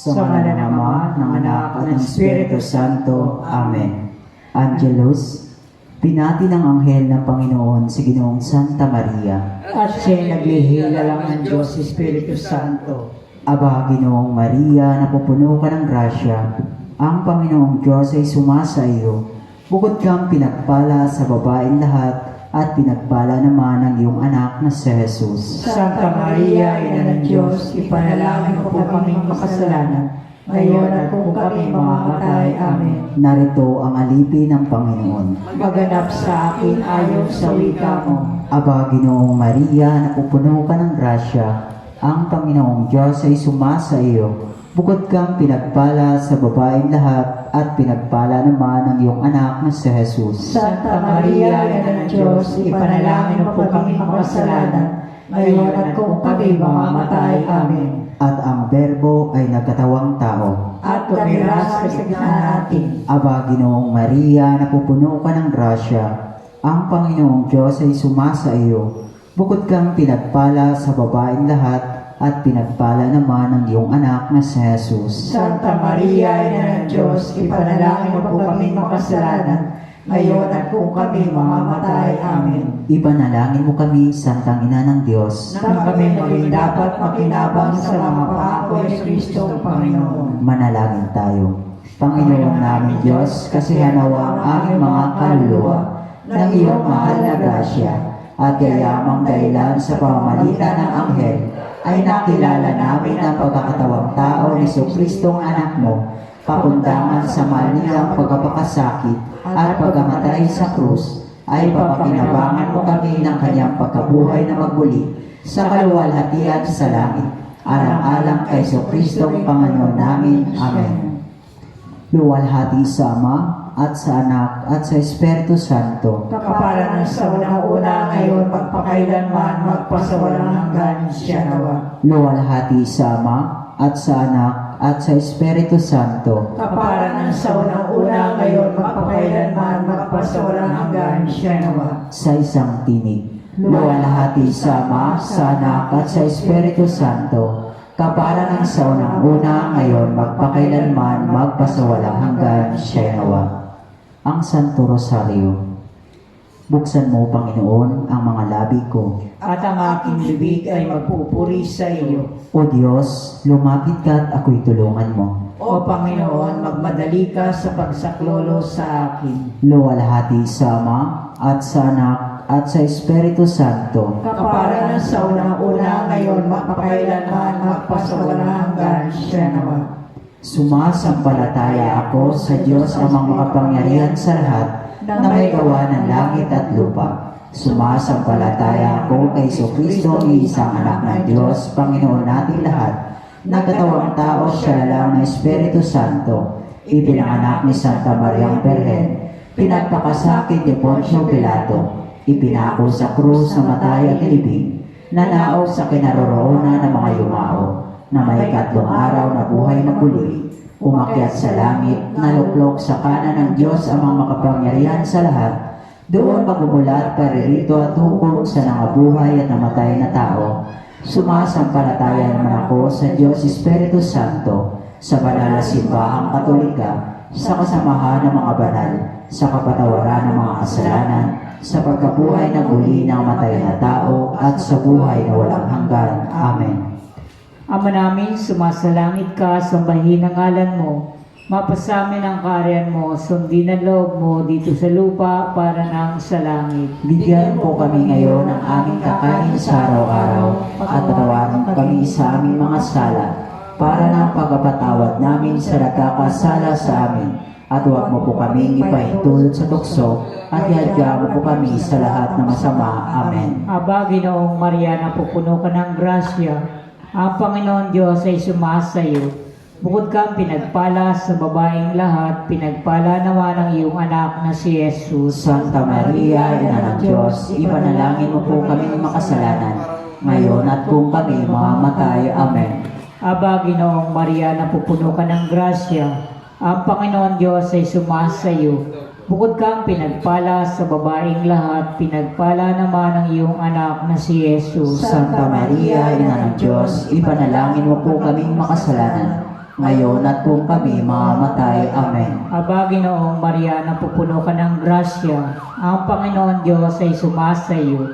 Sa ngalan ng Ama, ng Anak, at ng Espiritu Santo. Amen. Angelus, pinati ng anghel ng Panginoon si Ginoong Santa Maria. At siya'y naglihila lang ng Diyos, Espiritu Santo. Aba, Ginoong Maria, napupuno ka ng grasya. Ang Panginoong Diyos ay sumasa iyo. Bukod kang pinagpala sa babaeng lahat, at pinagpala naman ang iyong anak na si Jesus. Santa Maria, Ina ng Diyos, ipanalangin mo po kaming makasalanan, ngayon at kung kami mamamatay. Amen. Narito ang alipin ng Panginoon. Maganap sa akin ayon sa wika mo. Aba, Ginoong Maria, napupuno ka ng grasya. Ang Panginoong Diyos ay sumasa iyo. Bukod kang pinagpala sa babaeng lahat, at pinagpala naman ang iyong anak na si Jesus. Santa Maria, Ina ng Diyos, ipanalangin mo po kaming makasalanan, ngayon at kung kami mamamatay. Amen. At ang Berbo ay nagkatawang tao. At tumira sa gitna natin. Aba, Ginoong Maria, napupuno ka ng grasya. Ang Panginoong Diyos ay sumasa iyo. Bukod kang pinagpala sa babaeng lahat, at pinagpala naman ang iyong anak na si Jesus. Santa Maria, Ina ng Diyos, ipanalangin mo po kaming makasalanan, ngayon at kung kami mamamatay. Amen. Ipanalangin mo kami, Santang Ina ng Diyos, Nang kami maging dapat makinabang sa mga pangako ni Kristo ang Panginoon. manalangin tayo. Panginoon namin Diyos, kasihanawa ang aming mga kaluluwa ng iyong mahal na grasya, at gayamang dahilan sa pamamagitan ng anghel, ay nakilala namin ang pagkakatawang tao ni Kristong anak mo, pakundangan sa manilang pagkapakasakit at pagkamatay sa krus, ay papakinabangan mo kami ng kanyang pagkabuhay na magmuli sa kaluwalhatian sa langit, alang-alang kay Kristong Panginoon namin. Amen. Luwalhati sa Ama, at sa Anak, at sa Espiritu Santo. Kapara ng sa unang-una, ngayon, magpakailanman, magpasawalang hanggan, siya nawa. Luwalhati sa Ama, at sa Anak, at sa Espiritu Santo. Kapara ng sa unang-una, ngayon, magpakailanman, magpasawalang hanggan, siya nawa. Sa isang tinig. Luwalhati sa Ama, sa Anak, at sa Espiritu Santo. Kapara ng sa unang-una, ngayon, magpakailanman, magpasawalang hanggan, siya nawa. Ang Santo Rosario. Buksan mo, Panginoon, ang mga labi ko. At ang aking bibig ay magpupuri sa iyo. O Diyos, lumapit ka at ako'y tulungan mo. O Panginoon, magmadali ka sa pagsaklolo sa akin. Luwalhati sa Ama, at sa Anak, at sa Espiritu Santo. Kapara ng sa unang-una, ngayon, magpakailanman, magpasawalang hanggan, siya nawa. Sumasampalataya ako sa Diyos amang makapangyarihan sa lahat, na may gawa ng langit at lupa. Sumasampalataya ako kay Kristo, isang anak ng Diyos, Panginoon natin lahat, nagkatawang tao siya lang ng Espiritu Santo, ipinanganak ni Santa Mariang Berhen, pinagpakasakit ni Poncio Pilato, ipinako sa krus na matay at ilibing, nanaog sa kinaroroonan ng mga yumao, na may 3 araw na buhay na muli, umakyat sa langit, naluklok sa kanan ng Diyos amang makapangyarihan sa lahat, doon magmumulat paririto at hukom sa nangabuhay at namatay na tao. Sumasampalataya naman ako sa Diyos Espiritu Santo, sa banal na simbahang Katolika, sa kasamahan ng mga banal, sa kapatawaran ng mga kasalanan, sa pagkabuhay na muli ng matay na tao, at sa buhay na walang hanggan. Amen. Ama namin, sumasalangit ka, sambahin ang ngalan mo. Mapasamin ang kaharian mo, sundin ang loob mo dito sa lupa para nang sa langit. Bigyan po kami ngayon ng aming kakanin sa araw-araw, at patawarin kami sa aming mga sala, para ng pagpapatawad namin sa nagkakasala sa amin. At huwag mo po kaming ipahintulot sa tukso, at iadya mo po kami sa lahat ng masama. Amen. Aba, Ginoong Maria, napupuno ka ng grasya. Ang Panginoon Diyos ay sumasa iyo. Bukod kang pinagpala sa babaeng lahat, pinagpala naman ang iyong anak na si Jesus. Santa Maria, Ina ng Diyos, ipanalangin mo po kami makasalanan, ngayon at kung kami mamamatay. Amen. Aba, Ginoong Maria, napupuno ka ng grasya. Ang Panginoon Diyos ay sumasa iyo. Bukod kang pinagpala sa babaeng lahat, pinagpala naman ang iyong anak na si Jesus. Santa Maria, Ina ng Diyos, ipanalangin mo po kaming makasalanan, ngayon at kung kami mamamatay. Amen. Aba, Ginoong Maria, napupuno ka ng grasya. Ang Panginoon Diyos ay sumasa iyo.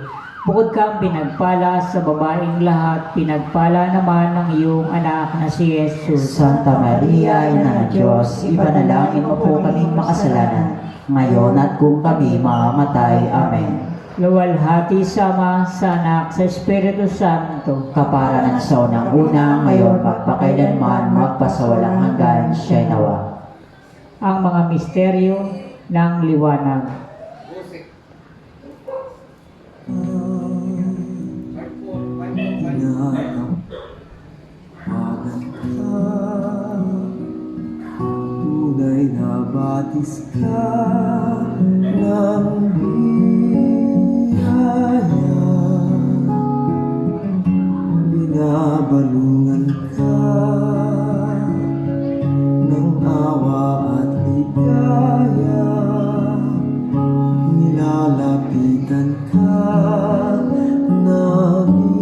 Bukod kang pinagpala sa babaeng lahat, pinagpala naman ng iyong anak na si Jesus. Santa Maria, Ina ng Diyos, ipanalangin mo po kaming makasalanan, ngayon at kung kami mamamatay. Amen. Luwalhati sa Ama, sa Anak, sa Espiritu Santo. Kaparanan sa unang-una, ngayon magpakailanman, magpasawalang hanggan, siya'y nawa. Ang mga misteryo ng liwanag. Tunay na batis ka ng biyaya, binabalungan ka ng awa at ligaya, nilalapitan ka namin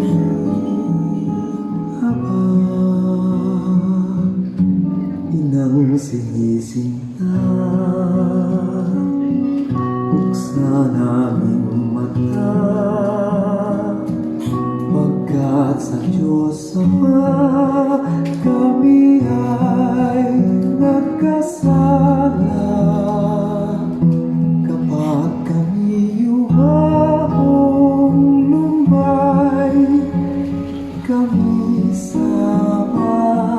habang inang sinisinta. Buksa naming mata, pagkat sa Diyos Ama kami ay nagkasala. Kapag kami yuhaong lumbay, kami samahan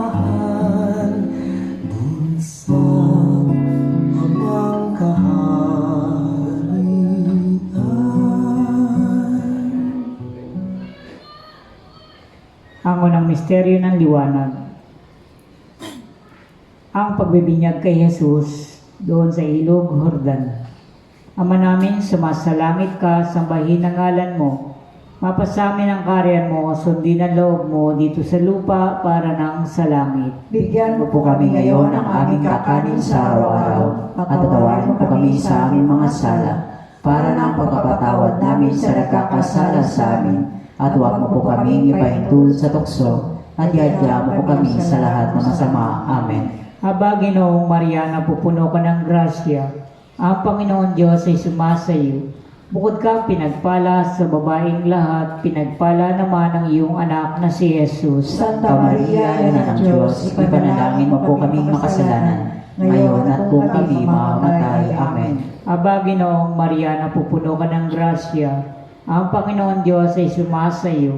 dun sa amang kaharian. Ang unang misteryo ng liwanag. Ang pagbibinyag kay Jesus doon sa ilog Jordan. Ama namin, sumasalangit ka, sambahin ang ngalan mo. Mapasamin ang karyan mo, sundin ang loob mo dito sa lupa para nang sa langit. Bigyan mo Po kami ngayon ng aming kakanin sa araw-araw, at tatawarin mo po kami sa aming mga sala, para ng pagpapatawad namin sa nagkakasala sa amin, at huwag mo po kaming ipahintulot sa tukso, at iadya mo po kami sa lahat ng masama. Amen. Aba, Ginoong Maria, napupuno ka ng grasya. Ang Panginoon Diyos ay sumasa iyo. Bukod kang pinagpala sa babaeng lahat, pinagpala naman ang iyong anak na si Jesus. Santa Maria, Ina ng Diyos, ipanalangin mo po kaming makasalanan, ngayon at kung kami mamamatay. Amen. Aba, Ginoong Maria, napupuno ka ng grasya. Ang Panginoon Diyos ay sumasa iyo.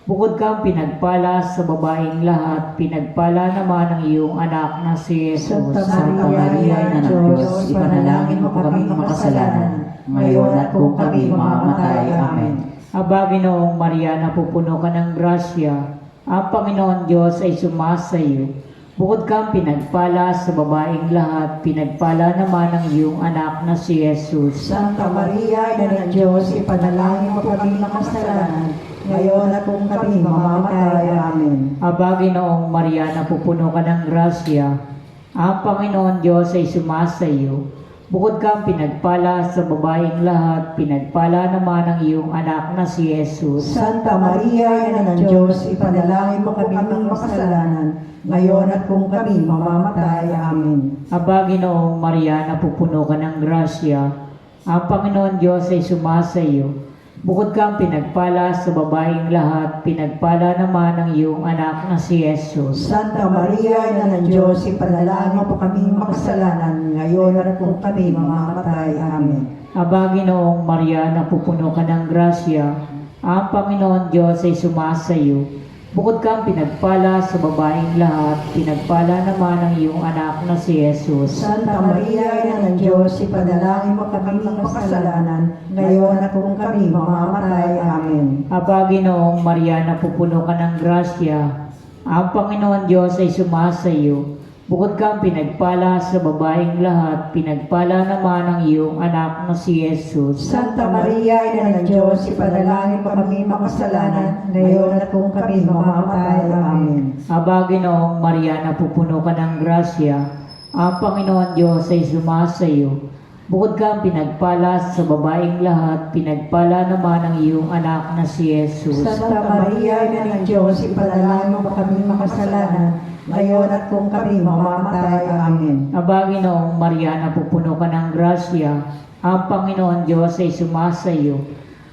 Bukod kang pinagpala sa babaeng lahat, pinagpala naman ang iyong anak na si Jesus. Santa Maria, Ina ng Diyos, ipanalangin mo po kaming makasalanan, ngayon at kung kami mamamatay. Amen. Aba, Ginoong Maria, napupuno ka ng grasya. Ang Panginoon Diyos ay sumasa iyo. Bukod kang pinagpala sa babaeng lahat, pinagpala naman ang iyong anak na si Jesus. Santa Maria, Ina ng Diyos, ipanalangin mo kami makasalanan, ngayon at kung kami mamamatay. Amen. Aba, Ginoong Maria, napupuno ka ng grasya. Ang Panginoon Diyos ay sumasa iyo. Bukod kang pinagpala sa babaeng lahat, pinagpala naman ang iyong anak na si Jesus. Santa Maria, Ina ng Diyos, ipanalangin mo kami makasalanan, ngayon at kung kami mamamatay. Amen. Aba, Ginoong Maria, napupuno ka ng grasya. Ang Panginoon Diyos ay sumasa iyo. Bukod kang pinagpala sa babaeng lahat, pinagpala naman ang iyong anak na si Jesus. Santa Maria, Ina ng Diyos, ipanalangin mo po kami makasalanan, ngayon at kung kami mamamatay. Amen. Aba, Ginoong Maria, napupuno ka ng grasya. Ang Panginoon Diyos ay sumasa iyo. Bukod kang pinagpala sa babaeng lahat, pinagpala naman ang iyong anak na si Jesus. Santa Maria, Ina ng Diyos, ipanalangin mo kami makasalanan, ngayon at kung kami mamamatay. Amen. Aba, Ginoong Maria, napupuno ka ng grasya. Ang Panginoon Diyos ay sumasa iyo. Bukod kang pinagpala sa babaeng lahat, pinagpala naman ang iyong anak na si Jesus. Santa Maria, Ina ng Diyos, ipanalangin mo kami makasalanan, ngayon at kung kami mamamatay. Amen. Aba, Ginoong Maria, napupuno ka ng grasya. Ang Panginoon Diyos ay sumasa iyo. Bukod kang pinagpala sa babaeng lahat, pinagpala naman ang iyong anak na si Jesus. Santa Maria, Ina ng Diyos, ipanalangin mo kami makasalanan, ngayon at kung kami mamamatay. Amen. Aba, Ginoong Maria, napupuno ka ng grasya, ang Panginoon Diyos ay sumasa iyo.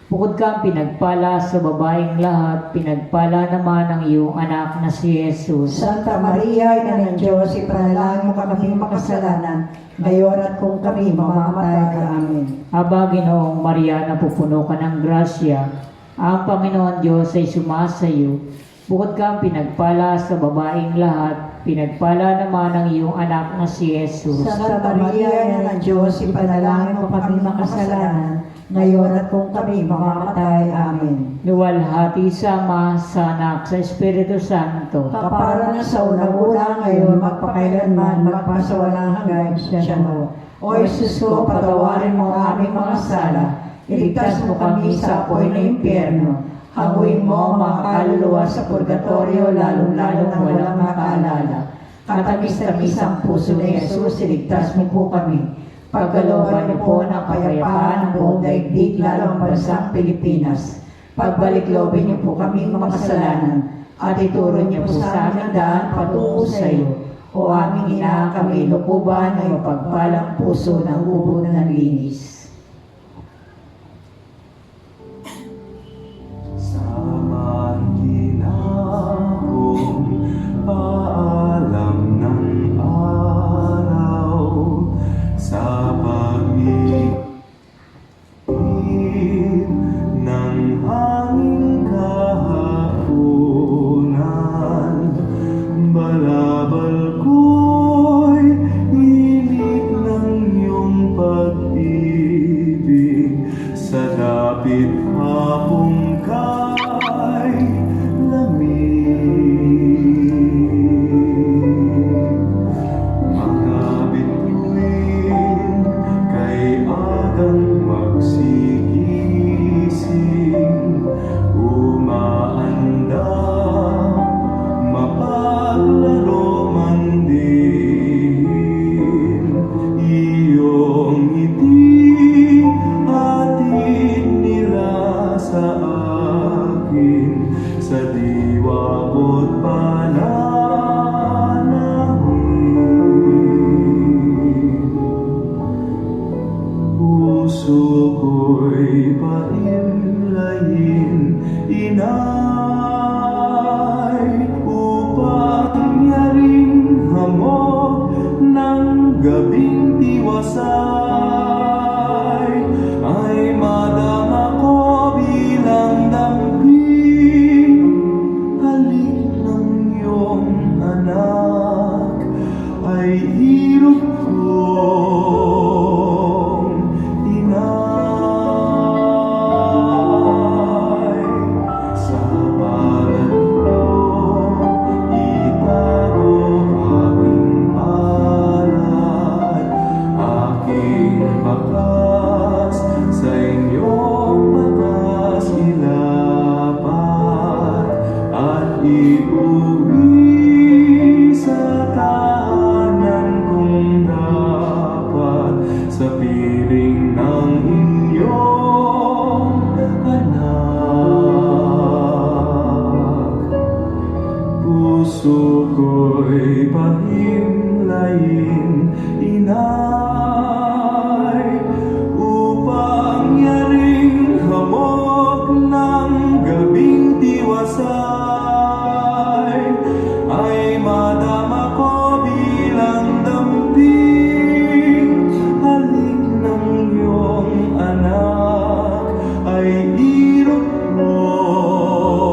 Bukod kang pinagpala sa babaeng lahat, pinagpala naman ang iyong anak na si Jesus. Santa Maria, Ina ng Diyos, ipanalangin mo kami makasalanan, ngayon at kung kami mamamatay. Amen. Aba, Ginoong Maria, napupuno ka ng grasya, ang Panginoon Diyos ay sumasa iyo. Bukod kang pinagpala sa babaeng lahat, pinagpala naman ang iyong anak na si Jesus. Santa Maria, Ina ng Diyos, ipanalangin mo kami makasalanan, ngayon at kung kami mamamatay. Amen. Luwalhati sa Ama, sa Anak, sa Espiritu Santo. Kapara na sa unang-una, ngayon, magpakailanman, magpasawalang hanggan, siya mo. O Jesus ko, patawarin mo ang aming mga sala, iligtas mo kami sa apoy na impyerno, hanguin mo ang mga kaluluwa sa purgatorio, lalong-lalo na walang makaalala. Katamis-tamis ang puso ni Jesus, iligtas mo po kami. Pagkalooban niyo po ng kapayapaan ng buong daigdig, lalo ang bansang Pilipinas. Pagbalik loobin niyo po kaming makasalanan at ituro niyo po sa amin ang daan patungo sa iyo. O aming ina, kami lukuban ay mapagpalang puso ng ubod ng linis. Sa mahinahong paalam ng araw, sa pag-ibig ng hanging kahapunan, balabal ko'y init ng iyong pag-ibig, sa dapit hapong kay lamig. Mga bituin kay agang magsigising, umaanda, mapaglaro man din. Iyong ngiti hatid nila sa akin, sa diwa ko't pananangin. Puso ko'y paimlayin, inay, upang yaring hamog ng gabing tiwasay, ay madama ko bilang damping halik ng iyong anak, ay hirap kong inay. Sa palad ko itago aking palad, aking bakas sa inyong bakas ilapat, at iuwi sa tahanan kung dapat, sa piling ng inyong anak. Puso ko'y pahimlayin, inay, upang yaring hamog ng gabing tiwasay, ay madama ko bilang damping halik ng iyong anak, ay irot mong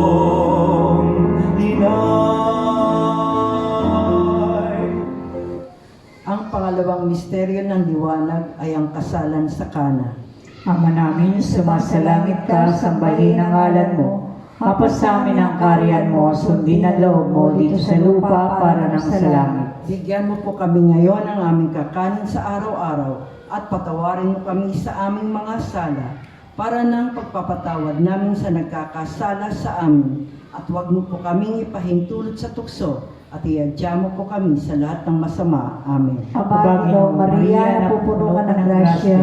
inay. Ang pangalawang misteryo ng liwanag ay ang kasalan sa Kana. Ama namin, sumasalangit ka, sambahin ang ngalan mo. Mapasamin ang karyan mo, sundin ang loob mo dito sa lupa para ng sa langit. Bigyan mo po kami ngayon ng aming kakanin sa araw-araw at patawarin mo kami sa aming mga sala para ng pagpapatawad namin sa nagkakasala sa amin. At huwag mo po kaming ipahintulot sa tukso at iadya mo po kami sa lahat ng masama. Amen. Aba, Ginoong Maria, napupuno ka ng grasya,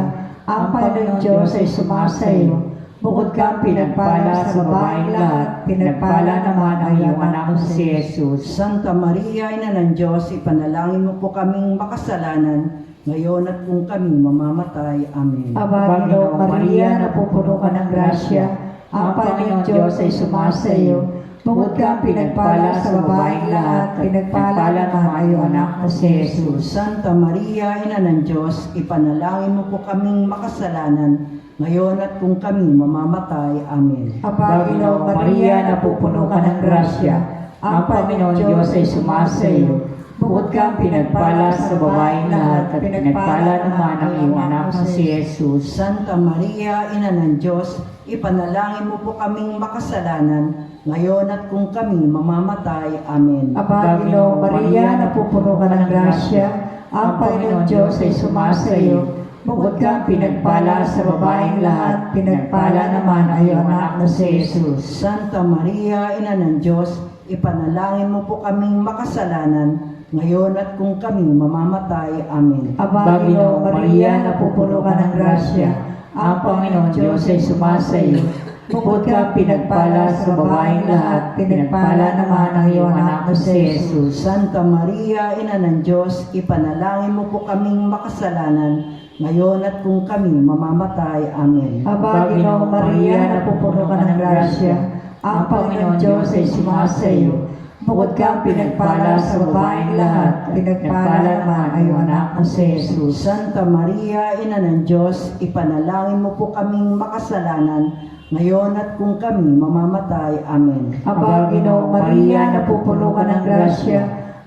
ang Panginoon Diyos ay sumasa iyo. Bukod kang pinagpala sa babaeng lahat, pinagpala naman ang iyong anak na si Jesus. Santa Maria, Ina ng Diyos, ipanalangin mo po kaming makasalanan, ngayon at kung kami mamamatay. Amen. Aba, Ginoong Maria, napupuno ka ng grasya, ang Panginoon Diyos ay sumasa iyo. Bukod kang pinagpala sa babaeng lahat, pinagpala naman ang iyong anak na si Jesus. Santa Maria, Ina ng Diyos, ipanalangin mo po kaming makasalanan, ngayon at kung kami mamamatay. Amen. Aba, Ginoong Maria, napupuno ka ng grasya, ang Panginoon Diyos ay sumasa iyo. Bukod kang pinagpala sa babaeng lahat, at pinagpala naman ang iyong anak na si Jesus. Santa Maria, Ina ng Diyos, ipanalangin mo po kaming makasalanan, ngayon at kung kami mamamatay. Amen. Aba, Ginoong Maria, napupuno ka ng grasya, ang Panginoon Diyos ay sumasa iyo. Bukod kang pinagpala sa babaeng lahat, pinagpala naman ang iyong anak na si Jesus. Santa Maria, Ina ng Diyos, ipanalangin mo po kaming makasalanan, ngayon at kung kami mamamatay. Amen. Aba, Ginoong Maria, napupuno ka ng grasya, ang Panginoon Diyos ay sumasa iyo. Bukod kang pinagpala sa babaeng lahat, pinagpala naman ang iyong anak na si Jesus. Santa Maria, Ina ng Diyos, ipanalangin mo po kaming makasalanan, ngayon at kung kami mamamatay. Amen. Aba, Ginoong Maria, napupuno ka ng grasya, ang Panginoon Diyos ay sumasa iyo. Bukod kang pinagpala sa babaeng lahat, pinagpala naman ang iyong anak na si Jesus. Santa Maria, Ina ng Diyos, ipanalangin mo po kaming makasalanan, ngayon at kung kami mamamatay. Amen. Aba, Ginoong Maria, napupuno ka ng grasya,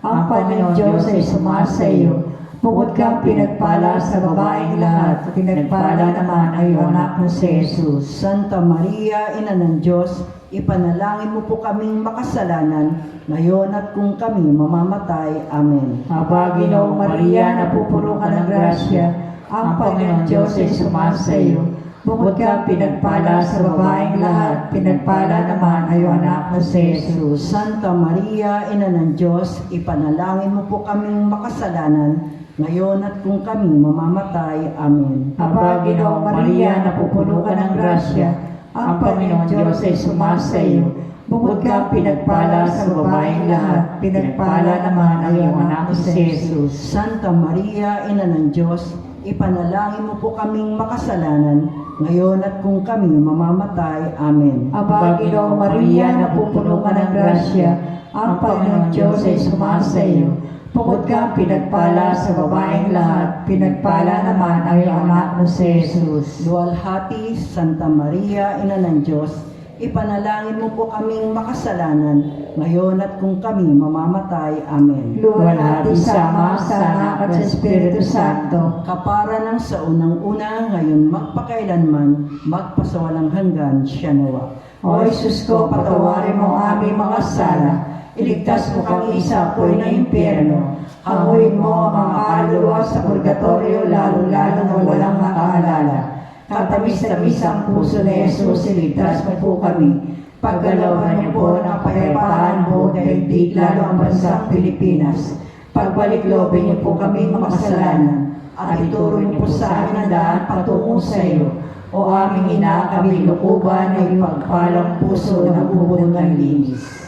ang Panginoon Diyos ay sumasa iyo. Bukod kang pinagpala sa babaeng lahat, pinagpala naman ang iyong anak na si Jesus. Santa Maria, Ina ng Diyos, ipanalangin mo po kaming makasalanan, ngayon at kung kami mamamatay. Amen. Aba, Ginoong Maria, napupuno ka ng grasya, ang Panginoon Diyos ay sumasa iyo. Bukod kang pinagpala sa babaeng lahat, pinagpala naman ang iyong anak na si Jesus. Santa Maria, Ina ng Diyos, ipanalangin mo po kaming makasalanan, ngayon at kung kami mamamatay. Amen. Aba, Ginoong Maria, napupuno ka ng grasya, ang Panginoon Diyos ay sumasa iyo. Bukod kang pinagpala sa babaeng lahat, pinagpala naman ang iyong anak na si Jesus. Santa Maria, Ina ng Diyos, ipanalangin mo po kaming makasalanan, ngayon at kung kami mamamatay. Amen. Aba, Ginoong Maria, napupuno ka ng grasya, ang Panginoon Diyos ay sumasa iyo. Bukod kang pinagpala sa babaeng lahat, pinagpala naman ang iyong anak na si Jesus. Luwalhati, Santa Maria, Ina ng Diyos, ipanalangin mo po kaming makasalanan, ngayon at kung kami mamamatay. Amen. Luwalhati sa Ama, sa Anak at sa Espiritu Santo. Kapara ng sa unang-una, ngayon magpakailanman, magpasawalang hanggan. Siya nawa. O Jesus ko, patawarin mo ang aming mga sala, iligtas mo kami sa apoy ng impyerno, hanguin mo ang mga kaluluwa sa purgatorio, lalo-lalo na walang makaalala. Katamis-tamis ang puso ni Jesus, iligtas mo po kami. Paggalawan niyo po ng kapayapaan buong daigdig, lalo ang bansang Pilipinas. Pagbalik loobin niyo po kami makasalanan, at ituro niyo po sa amin ang daan patungo sa iyo. O aming ina, kami lukuban ay pagpalang puso na bubog ng linis.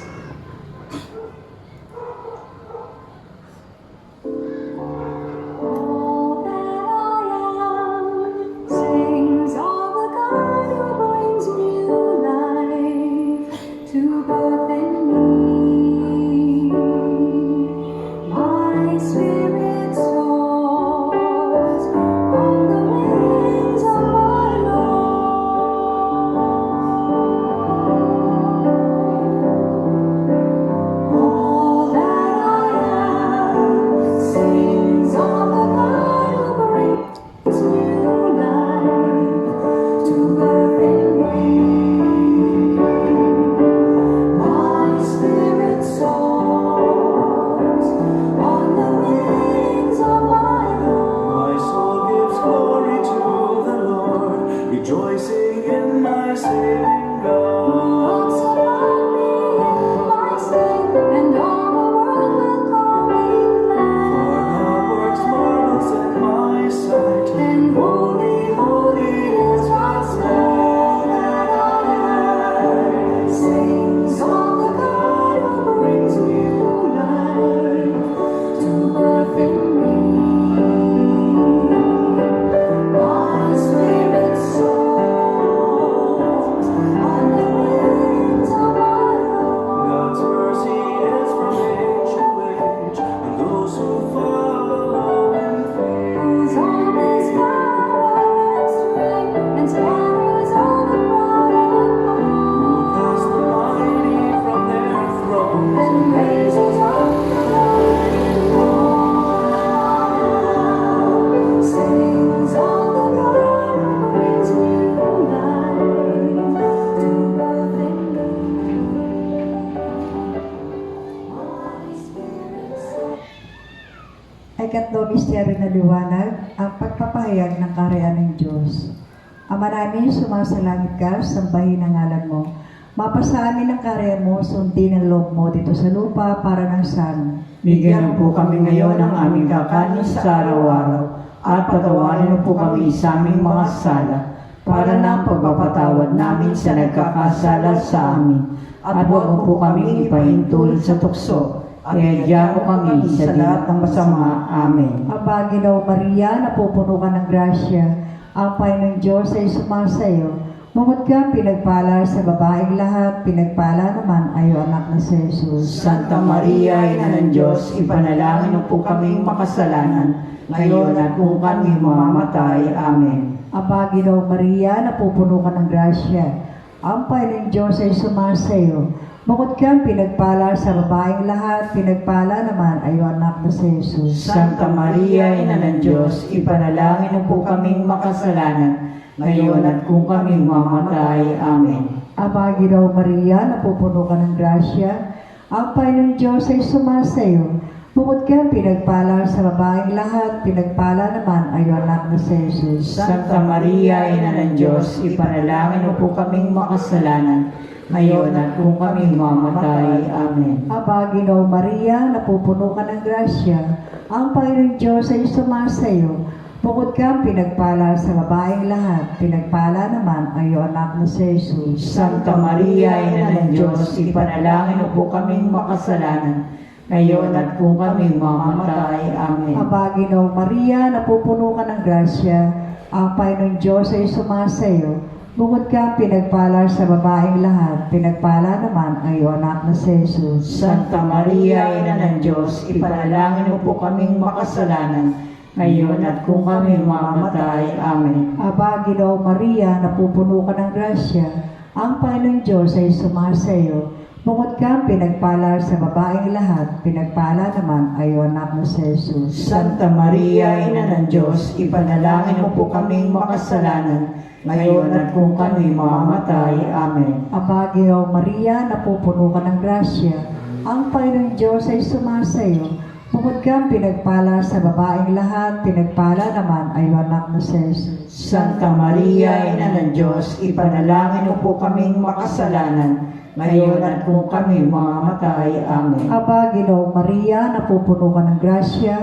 Sings of the God who brings new life to birth in me. My spirit soars on the wings of my Lord. All that I am sings of the God who brings new life to birth in me. My spirit soars on the wings of my Lord. My soul gives glory to the Lord, rejoicing in my saving God. Walks upon me in my stead, and all the world will call me For glad. God works marvels at my sight. And holy, holy is God's name. misteryo na liwanag, ang pagpapahayag ng kaharian ng Diyos. Ama namin, sumasalangit ka, sambahin ang ngalan mo. Mapasa amin ang kaharian mo, sundin ang loob mo dito sa lupa para ng sana. Bigyan mo po kami ngayon ng aming kakanin sa araw-araw at patawarin mo po kami sa aming mga sala para na ang pagpapatawad namin sa nagkakasala sa amin. At huwag mo po kaming ipahintulot sa tukso. Iadya mo kami sa lahat ng masama. Amen. Aba, Ginoo Maria, napupuno ka ng grasya. Ang Panginoong Diyos ay sumasa iyo. Bukod ka pinagpala sa babaeng lahat, pinagpala naman ay iyong anak na si Jesus. Santa Maria, Ina ng Diyos, ipanalangin mo po kaming makasalanan, ngayon at kung kami mamamatay. Amen. Aba, Ginoo Maria, napupuno ka ng grasya. Ang Panginoong Diyos ay sumasa iyo. Bukod ka pinagpala sa babaeng lahat, pinagpala naman ay iyong anak na si Jesus. Santa Maria, Ina ng Diyos, ipanalangin mo po kaming makasalanan, ngayon at kung kami mamatay. Amen. Aba, Ginoo Maria, napupuno ka ng grasya. Ang Panginoong Diyos ay sumasa iyo. Bukod ka pinagpala sa babaeng lahat, pinagpala naman ay iyong anak na si Jesus. Santa Maria, Ina ng Diyos, ipanalangin mo po kaming makasalanan, ngayon at kung kami mamatay. Amen. Aba, Ginoo Maria, napupuno ka ng grasya. Ang Panginoong Diyos ay sumasa iyo. Bukod ka pinagpala sa babaeng lahat, pinagpala naman ay iyong anak na si Jesus. Santa Maria, Ina ng Diyos, ipanalangin mo po kaming makasalanan, ngayon at kung kami mamatay. Amen. Aba, Ginoo Maria, napupuno ka ng grasya. Ang Panginoong Diyos ay sumasa iyo. Bukod ka pinagpala sa babaeng lahat, pinagpala naman ay iyong anak na si Jesus. Santa Maria, Ina ng Diyos, ipanalangin mo po kaming makasalanan, ngayon at kung kami mamatay. Amen. Aba, Ginoo Maria, napupuno ka ng grasya. Ang Panginoong Diyos ay sumasa iyo. Bukod ka pinagpala sa babaeng lahat, pinagpala naman ay iyong anak na si Jesus. Santa Maria, Ina ng Diyos, ipanalangin mo po kaming makasalanan, ngayon at kung kami mamatay. Amen. Aba, Ginoo Maria, napupuno ka ng grasya. Ang Panginoong Diyos ay sumasa iyo. Bukod ka pinagpala sa babaeng lahat, pinagpala naman ay iyong anak na si Jesus. Santa Maria, Ina ng Diyos, ipanalangin mo po kaming makasalanan, ngayon at kung kami mamatay. Amen. Aba, Ginoo Maria, napupuno ka ng grasya.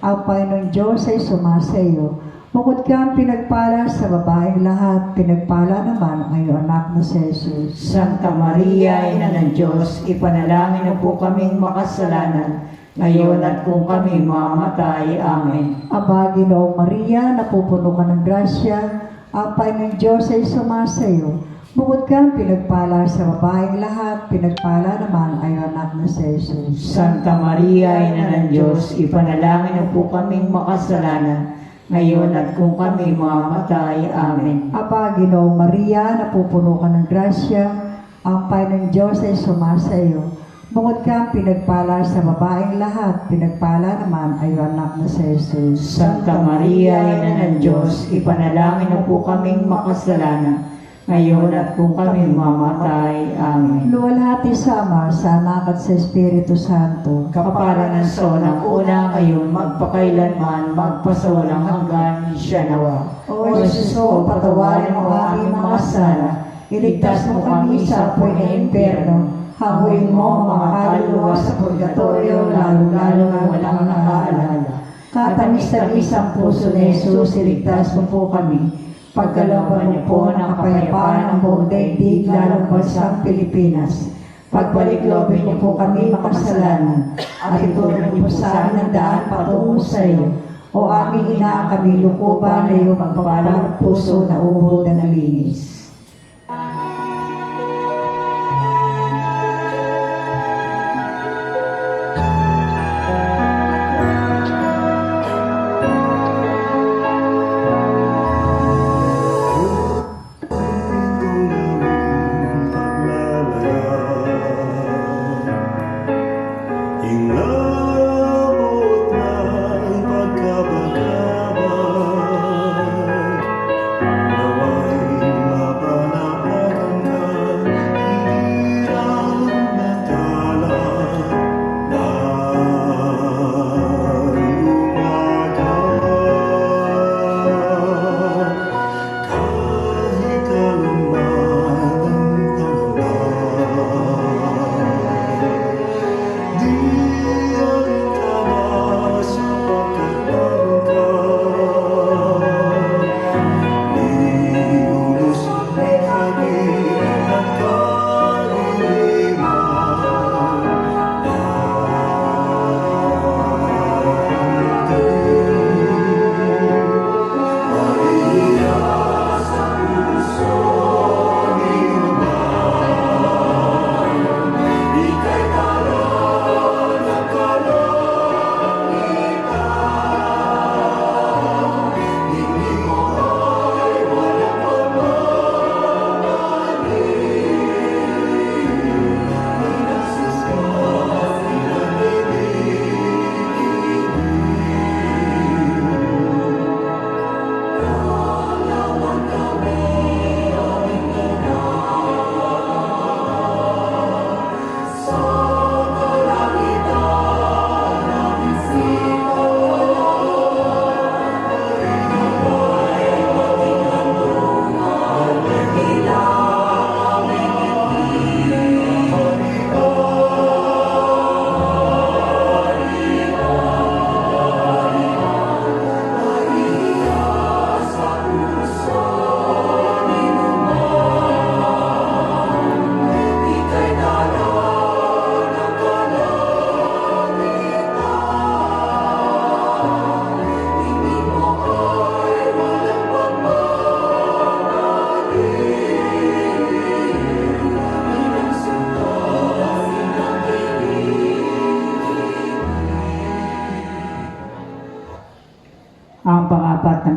Ang Panginoong Diyos ay sumasa iyo. Bukod ka pinagpala sa babaeng lahat, pinagpala naman ay iyong anak na si Jesus. Santa Maria, Ina ng Diyos, ipanalangin mo po kaming makasalanan, ngayon at kung kami mamatay. Amen. Aba, Ginoo Maria, napupuno ka ng grasya. Ang Panginoong Diyos ay sumasa iyo. Bukod ka pinagpala sa babaeng lahat, pinagpala naman ay iyong anak na si Jesus. Santa Maria, Ina ng Diyos, ipanalangin mo po kaming makasalanan, ngayon at kung kami mamatay. Amen. Aba, Ginoo Maria, napupuno ka ng grasya. Ang Panginoong Diyos ay sumasa iyo. Bukod ka pinagpala sa babaeng lahat, pinagpala naman ay iyong anak na si Jesus. Santa Maria, Ina ng Diyos, ipanalangin mo po kaming makasalanan, ngayon at kung kami mamatay. Amen. Luwalhati sa Ama, sa Anak at sa Espiritu Santo. Kapara ng sonang una ngayon, magpakailanman, magpasawalang hanggan, siya nawa. O Jesus, o patawarin mo ang aming mga sala, iligtas mo kami sa apoy na impyerno, hanguin mo ang mga kaluluwa sa purgatorio, lalo-lalo ang walang nakaalala. Katamis-tamis ang puso ni Jesus, iligtas mo po kami. Pagkalooban mo po ng kapayapaan ng buong daigdig, lalong bansang Pilipinas. Pagbalik-lobin niyo po kami makasalanan, at itulong niyo po sa amin ang daan patungo sa iyo. O aming ina, kami lukuban na iyong magpapalang puso na ubod na nalinis. Inabot ng pagkabagabag, nawa'y mapanawagan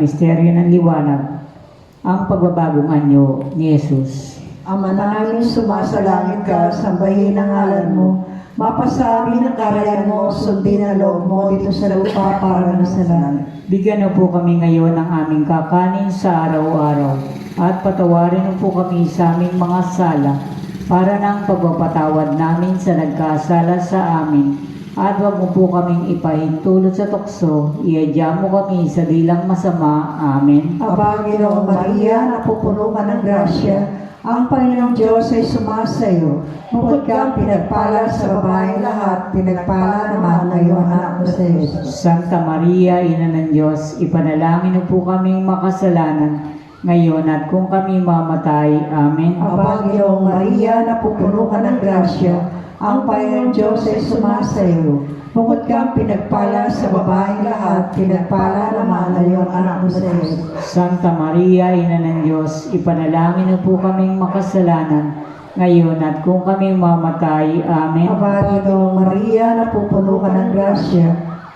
misteryo ng liwanag, ang pagbabagong anyo ni Jesus. Ama namin sumasalangit ka, sambahin ang ngalan mo. Mapasa amin ang karayhan mo, sundin ang loob mo dito sa lupa para sa langit. Bigyan na po kami ngayon ng aming kakanin sa araw-araw at patawarin mo po kami sa aming mga sala para ng pagpapatawad namin sa nagkasala sa amin. At huwag mo po kaming ipahintulot sa tukso, iadya mo kami sa dilang masama. Amen. Aba, Ginoong Maria, napupuno ka ng grasya, ang Panginoong Diyos ay sumasa iyo. Bukod kang pinagpala sa babaeng lahat, pinagpala naman ay iyong anak na si Jesus. Santa Maria, Ina ng Diyos, ipanalangin mo po kaming makasalanan, ngayon at kung kami mamatay. Amen. Aba, Ginoong Maria, napupuno ka ng grasya, ang Panginoong Diyos ay sumasa iyo. Bukod kang pinagpala sa babaeng lahat, pinagpala naman ay iyong anak na si Jesus. Santa Maria, Ina ng Diyos, ipanalangin mo po kaming makasalanan, ngayon at kung kami mamatay. Amen. Aba, Ginoong Maria, napupuno ka ng grasya,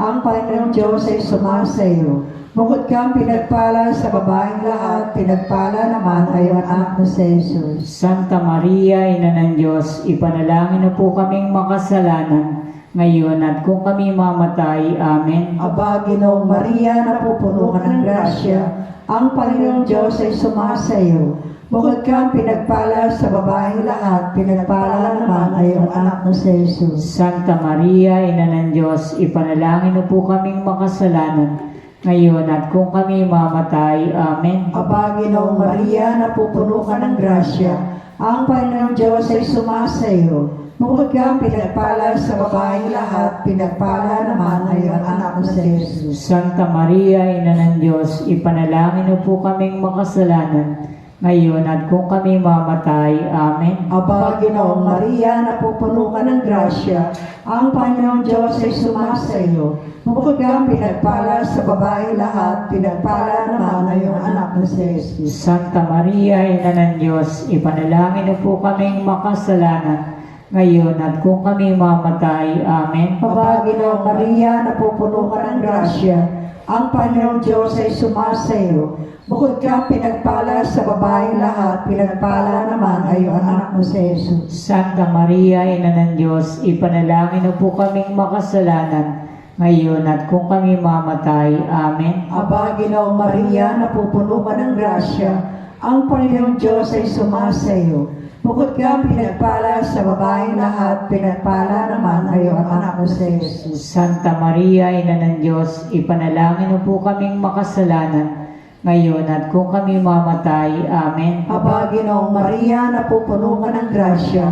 ang Panginoong Diyos ay sumasa iyo. Bukod kang pinagpala sa babaeng lahat, pinagpala naman ay iyong anak na si Jesus. Santa Maria, Ina ng Diyos, ipanalangin mo po kaming makasalanan, ngayon at kung kami mamatay. Amen. Aba, Ginoong Maria, napupuno ka ng grasya, ang Panginoong Diyos ay sumasa iyo. Bukod kang pinagpala sa babaeng lahat, pinagpala naman ay iyong anak na si Jesus. Santa Maria, Ina ng Diyos, ipanalangin mo po kaming makasalanan, ngayon at kung kami mamatay. Amen. Aba, Ginoong Maria, napupuno ka ng grasya, ang Panginoong Diyos ay sumasa iyo. Bukod kang pinagpala sa babaeng lahat, pinagpala naman ay iyong anak na si Jesus. Santa Maria, Ina ng Diyos, ipanalangin mo po kaming makasalanan, ngayon at kung kami mamatay. Amen. Aba, Ginoong Maria, napupuno ka ng grasya, ang Panginoong Diyos ay sumasa iyo. Bukod kang pinagpala sa babaeng lahat, pinagpala naman ay iyong anak na si Jesus. Santa Maria, Ina ng Diyos, ipanalangin mo po kaming makasalanan, ngayon at kung kami mamatay. Amen. Aba, Ginoong Maria, napupuno ka ng grasya, ang Panginoong Diyos ay sumasa iyo. Bukod kang pinagpala sa babaeng lahat, pinagpala naman ay iyong anak na si Jesus. Santa Maria, Ina ng Diyos, ipanalangin mo po kaming makasalanan, ngayon at kung kami mamatay. Amen. Aba, Ginoong Maria, napupuno ka ng grasya, ang Panginoong Diyos ay sumasa iyo. Bukod kang pinagpala sa babaeng lahat, pinagpala naman ay iyong anak na si Jesus. Santa Maria, Ina ng Diyos, ipanalangin mo po kaming makasalanan, ngayon at kung kami mamatay. Amen. Aba, Ginoong Maria, napupuno ka ng grasya,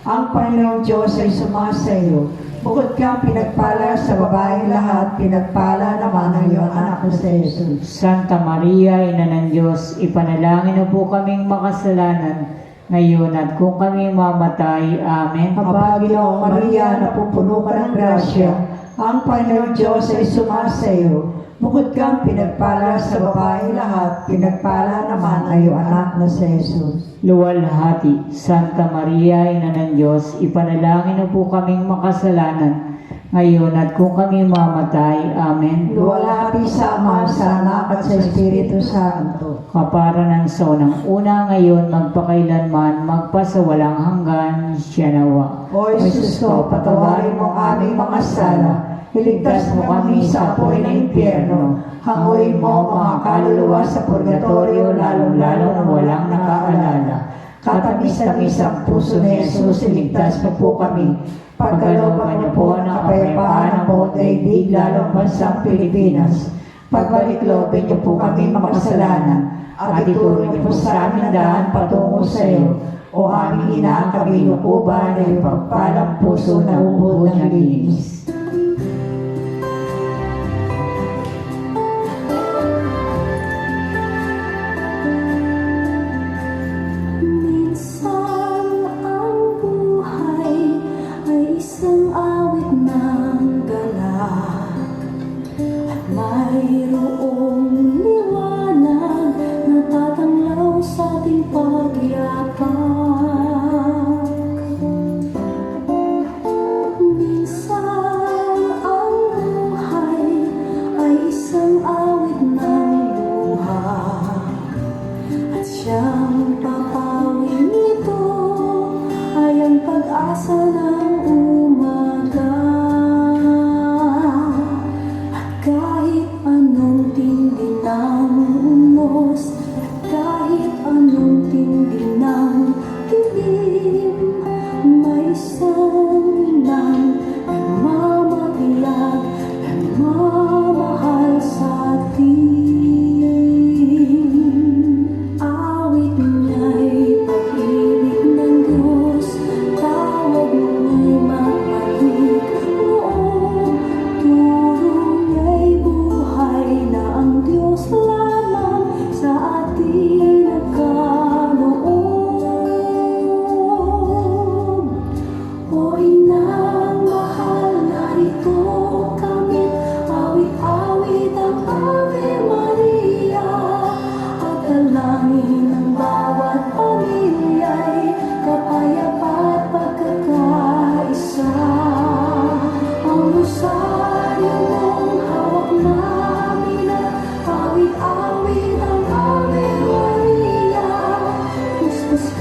ang Panginoong Diyos ay sumasa iyo. Bukod kang pinagpala sa babaeng lahat, pinagpala naman ang iyong anak na si Jesus. Santa Maria, Ina ng Diyos, ipanalangin mo po kaming makasalanan, ngayon at kung kami mamatay. Amen. Aba, Ginoong Maria, napupuno ka ng grasya, ang Panginoong Diyos ay sumasa iyo. Bukod kang pinagpala sa babaeng lahat, pinagpala naman ang iyong anak na si Jesus. Luwalhati, Santa Maria, Ina ng Diyos, ipanalangin mo po kaming makasalanan, ngayon at kung kami mamatay. Amen. Luwalhati sa Ama, sa Anak at sa Espiritu Santo. Kapara ng unang una, ngayon, magpakailanman, magpasawalang hanggan. Siya nawa. O Jesus ko, patawarin mo aming mga sala, iligtas mo kami sa apoy ng impyerno, hanguin mo mga kaluluwa sa purgatorio, lalong-lalo na walang nakaalala. Katamis-tamis ang puso ni Jesus, iligtas mo po kami. Pagkalooban niyo po ng kapayapaan ng buong daigdig, lalong bansang Pilipinas. Pagbalik-loobin niyo po kami makasalanan, at ituro niyo po sa amin daan patungo sa iyo. O aming ina ang kabinukuban na iyong pagpalang puso na ubod ng linis. Minsan ang buhay ay isang awit ng galak, at mayroong liwanag na tatanglaw sa ating pagyapak. Minsan ang buhay ay isang awit ng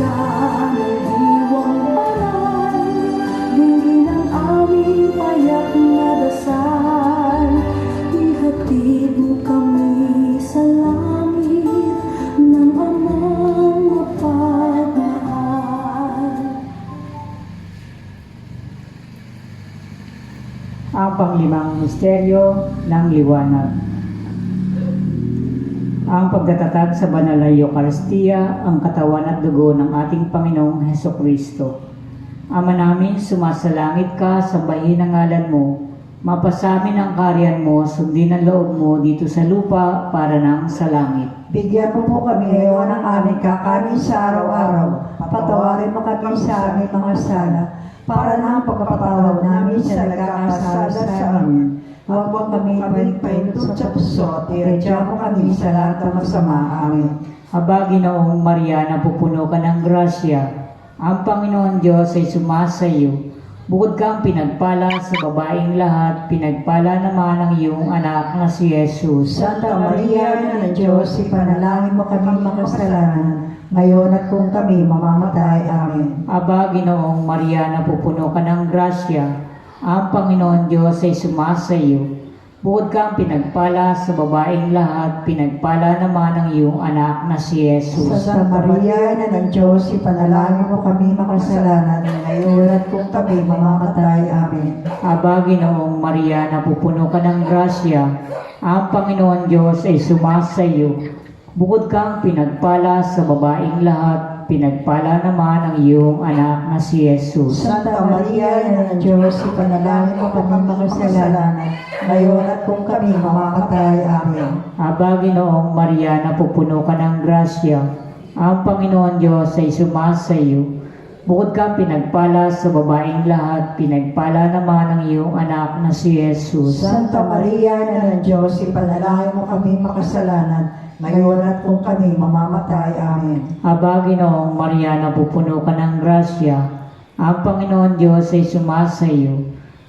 ka ng diwang banal, dinggin ang aming payak na dasal. Ihatid mo kami sa langit ng amang mapagmahal. Ang panglimang misteryo ng liwanag. Ang pagtatatag sa banal na Eucharistia, ang katawan at dugo ng ating Panginoong Hesukristo. Ama namin, sumasalangit ka, sambahin ang ngalan mo, mapasamin ang karyan mo, sundin ang loob mo dito sa lupa para nang sa langit. Bigyan mo po kami ngayon ng aming kakanin sa araw-araw. Patawarin mo kami sa aming mga sala, para na ang pagkapatawad namin sa nagkakasala sa amin. Huwag mo kami paintulot sa puso, at iradya mo kami sa lahat ng masama. Amen. Aba, Ginoong Maria, napupuno ka ng grasya, ang Panginoon Diyos ay sumasa iyo. Bukod kang pinagpala sa babaeng lahat, pinagpala naman ang iyong anak na si Jesus. Santa Maria, Ina ng Diyos, ipanalangin mo kami makasalanan, ngayon at kung kami mamamatay. Amen. Aba, Ginoong Maria, napupuno ka ng grasya, ang Panginoon Diyos ay sumasa iyo. Bukod kang pinagpala sa babaeng lahat, pinagpala naman ang iyong anak na si Jesus. Santa Maria, Ina ng Diyos, ipanalangin mo kami makasalanan, ngayon at kung kami mamamatay. Amen. Aba, Ginoong Maria, napupuno ka ng grasya, ang Panginoon Diyos ay sumasa iyo. Bukod kang pinagpala sa babaeng lahat, pinagpala naman ang iyong anak na si Jesus. Santa Maria, Ina ng Diyos, ipanalangin mo kami makasalanan, ngayon at kung kami mamamatay. Amen. Aba, Ginoong Maria, napupuno ka ng grasya, ang Panginoon Diyos ay sumasa iyo. Bukod kang pinagpala sa babaeng lahat, pinagpala naman ang iyong anak na si Jesus. Santa Maria, Ina ng Diyos, ipanalangin mo kami makasalanan, ngayon at kung kami mamamatay. Amen. Aba, Ginoong Maria, napupuno ka ng grasya, ang Panginoon Diyos ay sumasa iyo.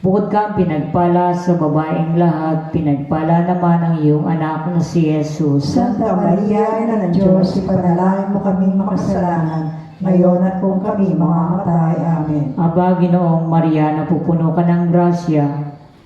Bukod kang pinagpala sa babaeng lahat, pinagpala naman ang iyong anak na si Jesus. Santa Maria, Ina ng Diyos, ipanalangin mo kami makasalanan, ngayon at kung kami mamamatay. Amen. Aba, Ginoong Maria, napupuno ka ng grasya,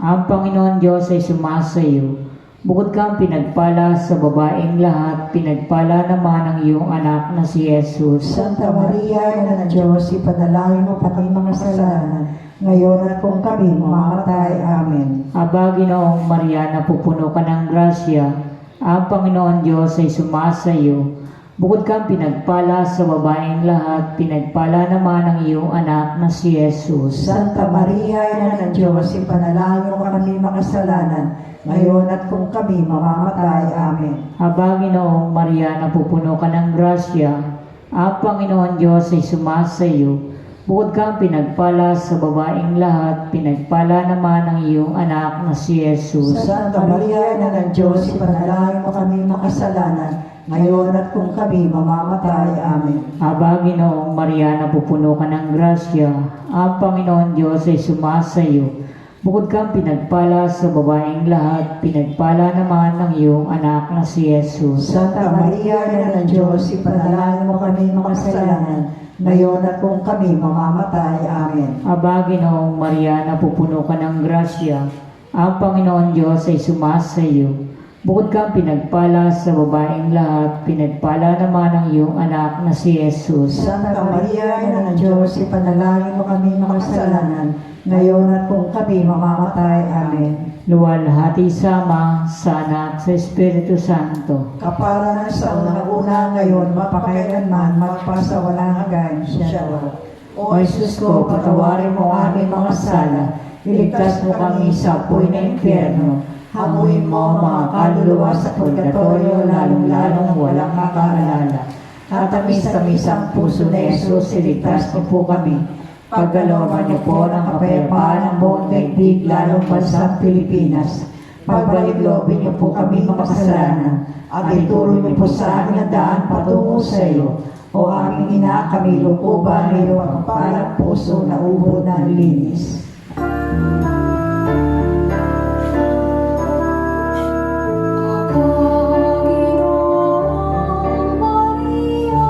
ang Panginoon Diyos ay sumasa iyo. Bukod kang pinagpala sa babaeng lahat, pinagpala naman ang iyong anak na si Jesus. Santa Maria, Ina ng Diyos, ipanalangin mo kami makasalanan, ngayon at kung kami mamamatay. Amen. Aba, Ginoong Maria, napupuno ka ng grasya, ang Panginoon Diyos ay sumasa iyo. Bukod kang pinagpala sa babaeng lahat, pinagpala naman ang iyong anak na si Jesus. Santa Maria, Ina ng Diyos, ipanalangin mo kami makasalanan, ngayon at kung kami mamamatay. Amen. Aba, Ginoong Maria, napupuno ka ng grasya, ang Panginoon Diyos ay sumasa iyo. Bukod kang pinagpala sa babaeng lahat, pinagpala naman ang iyong anak na si Jesus. Santa Maria, Ina ng Diyos, ipanalangin mo kami makasalanan, ngayon at kung kami mamamatay. Amen. Aba, Ginoong Maria, napupuno ka ng grasya, ang Panginoon Diyos ay sumasa iyo. Bukod kang pinagpala sa babaeng lahat, pinagpala naman ang iyong anak na si Jesus. Santa Maria, Ina ng Diyos, ipanalangin mo kami makasalanan, ngayon at kung kami mamamatay. Amen. Aba, Ginoong Maria, napupuno ka ng grasya, ang Panginoon Diyos ay sumasa iyo. Bukod kang pinagpala sa babaeng lahat, pinagpala naman ang iyong anak na si Jesus. Santa Maria, Ina ng Diyos, ipanalangin mo kami makasalanan, ngayon at kung kami mamamatay. Amen. Luwalhati sa Ama, sa Anak, sa Espiritu Santo. Kapara na sa unang-una, ngayon, mapakailanman, magpasawalang hanggan. Siya Lord. O Jesus ko, patawarin mo ang aming mga sala, iligtas mo kami sa apoy na impyerno, hamuin mo mga kaluluwa sa purgatorio, lalong-lalong walang makaalala. At tamis-tamis ang puso ni Jesus, iligtas mo po kami. Pagkalooban niyo po ng kapayapaan ng buong daigdig, lalong bansang Pilipinas. Pagbalik-loobin niyo po kami makasalanan, at ituro niyo po sa amin ang daan patungo sa iyo. O aming ina, kami lukuban, iyong kapalang puso na ubod ng linis. Panginoong Maria,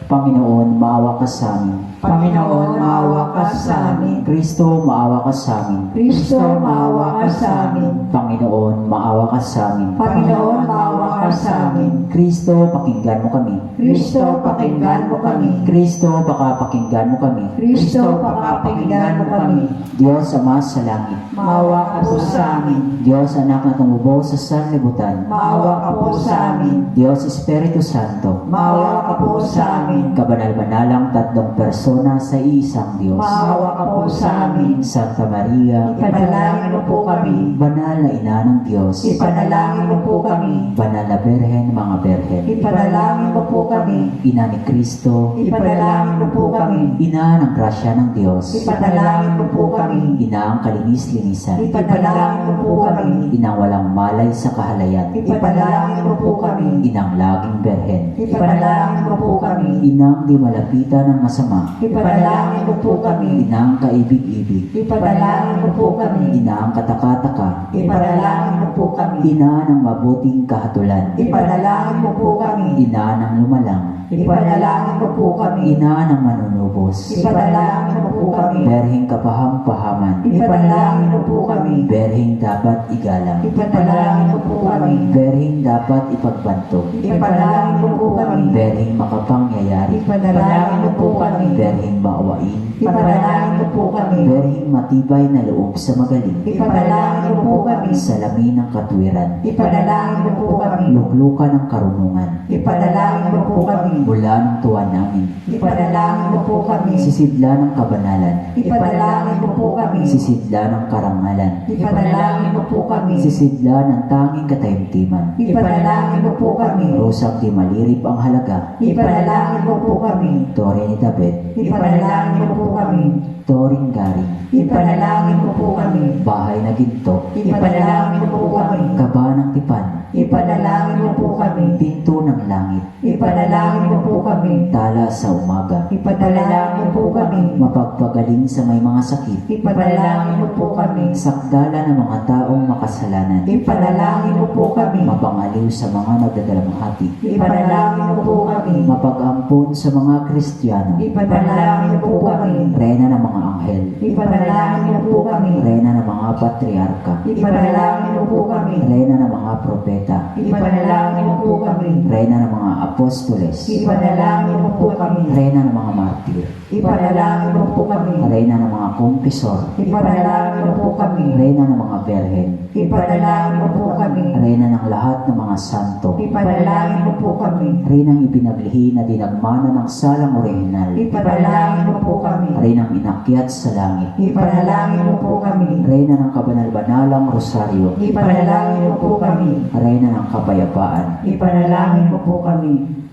Panginoon, maawa ka sa amin. Panginoon, maawa ka sa amin. Kristo, maawa ka sa amin. Kristo, maawa ka sa amin. Panginoon, maawa ka sa amin. Panginoon, maawa ka sa amin. Kristo, pakinggan mo kami. Kristo, pakinggan mo kami. Kristo, baka pakinggan mo kami. Kristo, pakapakinggan mo kami. Diyos Ama sa langit. Maawa ka po sa amin. Diyos Anak na tumubo sa sanlibutan. Maawa ka po sa amin. Diyos Espiritu Santo. Maawa ka po sa amin. Kabanal-banalang tatlong persona sa isang Diyos. Maawa ka po sa amin. Santa Maria, Ipanalangin mo po kami. banal na ina ng Diyos. Ipanalangin mo po kami. Banal na Berhen, mga Berhen. Ipanalangin mo po kami. Ina ni Kristo. Ipanalangin mo po kami. Ina ng grasya ng Diyos. Ipanalangin mo po kami. Ina ang kalinis-linisan. Ipanalangin mo po kami. Inang walang malay sa kahalayan. Ipanalangin mo po kami. Inang laging Berhen. Ipanalangin mo po kami. Inang di malapitan ng masama. Ipanalangin mo po kami. Inang kaibig-ibig. Ipanalangin mo po kami. Ina ang katakataka. Ipanalangin mo po kami. Ina ng mabuting kahatulan. Ipanalangin mo po kami. Ina ng lumalang. Ipanalangin mo po kami. Ina ng manunubos. Ipanalangin mo po kami. Berhing kapaham-pahaman. Ipanalangin mo po kami. Berhing dapat igalang. Ipanalangin mo po kami. Berhing dapat ipagbanto. Ipanalangin mo po kami. Berhing makapangyayari. Ipanalangin mo po kami. Berhing maawain. Ipanalangin mo po kami. Berhing matibay na loob sa magaling. Ipanalangin mo po kami. Salamin ng katwiran. Ipanalangin mo po kami. Luklukan ng karunungan. Ipanalangin mo po kami. Mula ng tuwan namin. Ipanalangin mo po kami. Sisidla ng kabanalan. Ipanalangin mo po kami. Sisidla ng karangalan. Ipanalangin mo po kami. Sisidla ng tanging katahimtiman. Ipanalangin mo po kami. Rosang di malirip ang halaga. Ipanalangin mo po kami. Tore ni David. Ipanalangin mo po kami. Toring garing. Ipanalangin mo po kami. Bahay na ginto. Ipanalangin mo po kami. Kaba ng tipan. Ipanalangin mo po kami. Pinto ng langit. Ipanalangin mo po kami. Tala sa umaga. Ipanalangin mo po kami. Mapagpagaling sa may mga sakit. Ipanalangin mo po kami. Sakdala ng mga taong makasalanan. Ipanalangin mo po kami. Mapangaliw sa mga nagdadalamhati. Ipanalangin mo po kami. Mapag-ampon sa mga Kristiyano. Ipanalangin mo po kami. Reyna ng mga anghel. Ipanalangin mo po kami. Reyna ng mga patriarka. Ipanalangin mo po kami. Reyna ng mga propeta. Ipanalangin mo po kami. Reyna ng mga apostoles. Ipanalangin mo po kami. Reyna ng mga martir. Ipanalangin mo po kami. Reyna ng mga kumpisor. Ipanalangin mo po kami. Reyna ng mga berhen. Ipanalangin mo po kami. Reyna ng lahat ng mga santo. Ipanalangin mo po kami. Reynang ibinaglihi na dinagmana ng salang orihinal. Ipanalangin mo po kami. Reynang inakyat sa langit. Ipanalangin mo po kami. Reyna ng kabanal-banalang rosaryo. Ipanalangin mo po kami. Reyna ng kapayapaan. Ipanalangin mo po kami.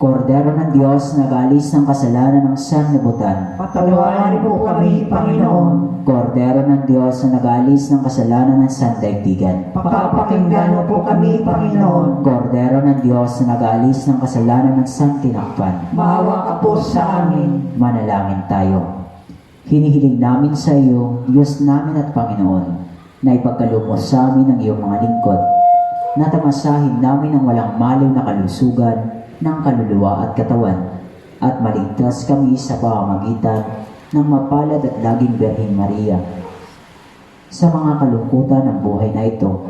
Kordero ng Diyos na galis ng kasalanan ng sanlibutan. Patawarin mo po kami, Panginoon. Kordero ng Diyos na nagalis ng kasalanan ng sandaigdigan. Pakapakinggan mo po kami, Panginoon. Kordero ng Diyos na nagalis ng kasalanan ng santinakpan. Maawa ka po sa amin. Manalangin tayo. Hinihiling namin sa iyo, Diyos namin at Panginoon, na ipagkaloob mo sa amin ang iyong mga lingkod, na tamasahin namin ang walang maliw na kalusugan ng kaluluwa at katawan, at maligtas kami sa pamamagitan ng mapalad at laging Birheng Maria sa mga kalungkutan ng buhay na ito,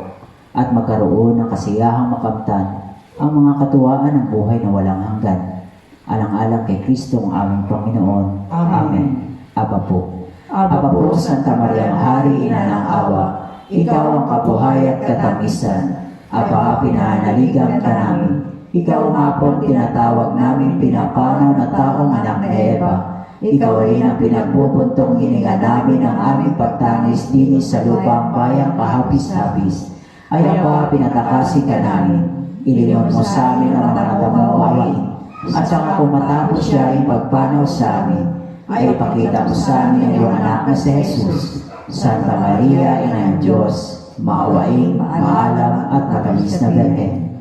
at magkaroon ng kasiyahang makamtan ang mga katuwaan ng buhay na walang hanggan. Alang-alang kay Kristo ang aming Panginoon. Amen. Aba po. Aba po, Santa Maria, Hari, Ina ng Awa, Ikaw ang kabuhay at katamisan. Aba, pinanaligan ka namin. Ikaw nga po tinatawag namin pinapanaw na taong anak ni Eva. Ikaw rin ang pinagpupuntong hininga namin ang aming pagtangis-tinis sa lupang bayang kahapis-hapis. Ay Aba, pinatakasi ka namin. Iliyon mo sa amin ang mga namawain. At saka kung matapos siya ay pagpanaw sa amin, ay ipakita mo sa amin ang iyong anak na si Jesus. Santa Maria, Ina ng Diyos, maawain, maalam at matamis na Birhen.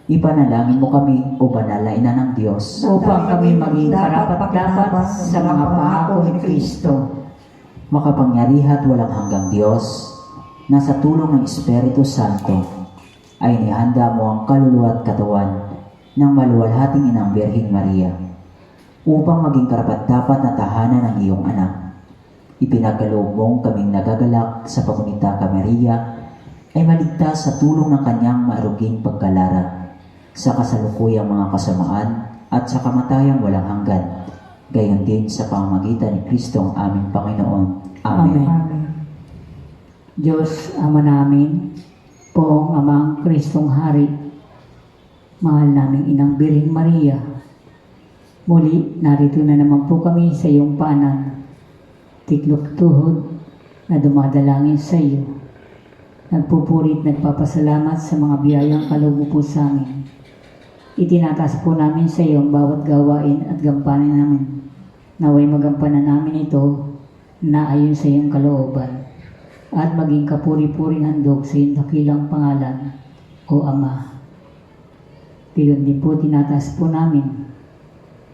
Ipanalangin mo kami, o banal na Ina ng Diyos, upang kami maging karapat-dapat sa mga pangako ni Kristo. makapangyarihan at walang hanggang Diyos, na sa tulong ng Espiritu Santo, ay nihanda mo ang kaluluwa at katawan ng maluwalhating Inang Birheng Maria upang maging karapat-dapat na tahanan ng iyong anak. Ipinagkaloob mong kaming nagagalak sa pagunita ka Maria ay maligtas sa tulong ng kanyang maaruging pagkalara sa kasalukuyang mga kasamaan at sa kamatayang walang hanggan. Gayon din sa pamamagitan ni Kristo ang aming Panginoon. Amen. Amen. Diyos, Ama namin, poong Amang Kristong Hari, mahal naming Inang Birheng Maria, muli narito na naman po kami sa iyong paanan, tiklop tuhod na dumadalangin sa iyo. Nagpupurit, nagpapasalamat sa mga biyayang kaloob mo po sa amin. Itinataas po namin sa iyo ang bawat gawain at gampanin namin. Naway magampanan namin ito na ayon sa iyong kalooban at maging kapuri-puring handog sa iyong dakilang pangalan, O Ama. Gayon din po tinataas po namin